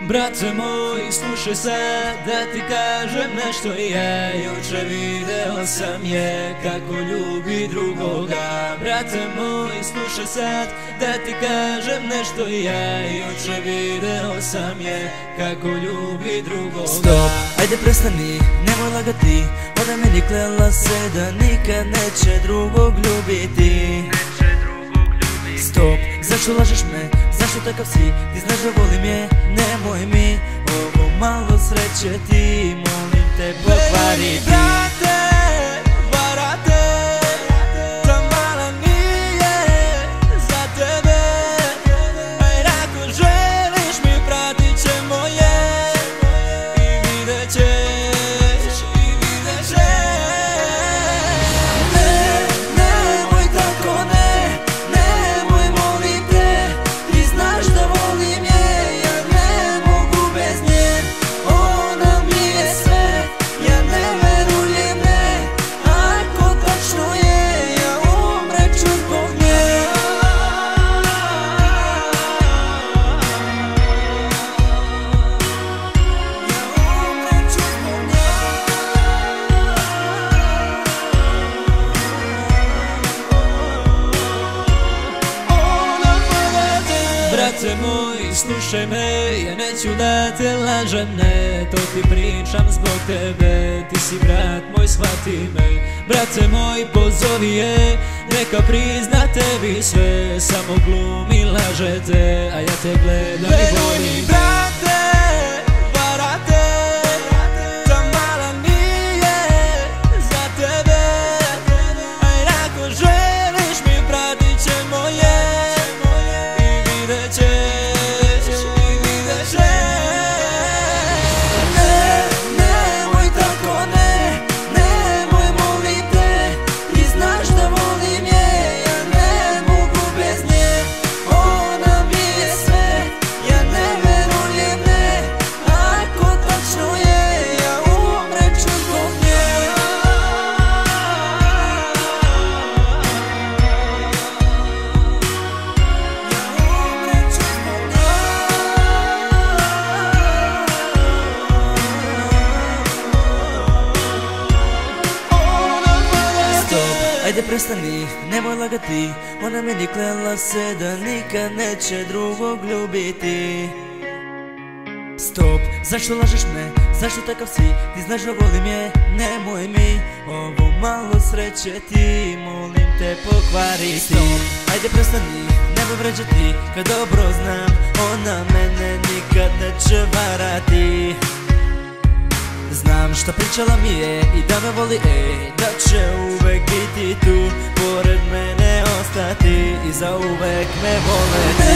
Brate moj, slušaj sad da ti kažem nešto. Ja juče video sam je kako ljubi drugoga. Brate moj, slušaj sad da ti kažem nešto. Ja juče video sam je kako ljubi drugoga. Stop, ajde prestani, nemoj lagati. Ona meni klela se da nikad neće drugog ljubiti. Stop, zašto lažeš me, zašto takav si? Ti znaš da volim je, nemoj mi ovo malo sreće ti, molim te pokvariti. Brate, varate, ta mala nije za tebe. Aj ako želiš mi pratit ćemo je i vidjet ćeš, i vidjet ćeš. Ne, nemoj tako, ne, nemoj molim te. Ti znaš da volim je, ja ne mogu bez nje. Ona mi je sve, ja ne verujem ne. Ako tačno je, ja umreću zbog nje. Ja umreću zbog nje. Brate moj, slušaj me, ja neću da te lažem, ne. To ti pričam zbog tebe, ti si brat moj, shvati me. Brate moj, pozovi je, neka prizna tebi sve. Samo glumi, lažete, a ja te gledam i volim. Brate, varate, ta mala nije za tebe. Aj ako želiš mi pratit ćemo je i vidjet ćeš, i vidjet ćeš. Ne, nemoj tako, ne, nemoj molim te. Ti znaš da volim je, ja ne mogu bez nje. Ona mi je sve, ja ne verujem ne. Ako tačno je, ja umreću zbog nje. Ja umreću zbog nje. Stop, ajde prestani, nemoj lagati. Ona meni klela se da nikad neće drugog ljubiti. Stop, zašto lažeš me, zašto takav si? Ti znaš da volim je, nemoj mi ovo malo sreće ti, molim te pokvariti. Stop, ajde prestani, nemoj vređati, kad dobro znam, ona mene nikad neće varati. Znam šta pričala mi je i da me voli, da će uvek biti tu, pored mene ostati i za uvek me voleti.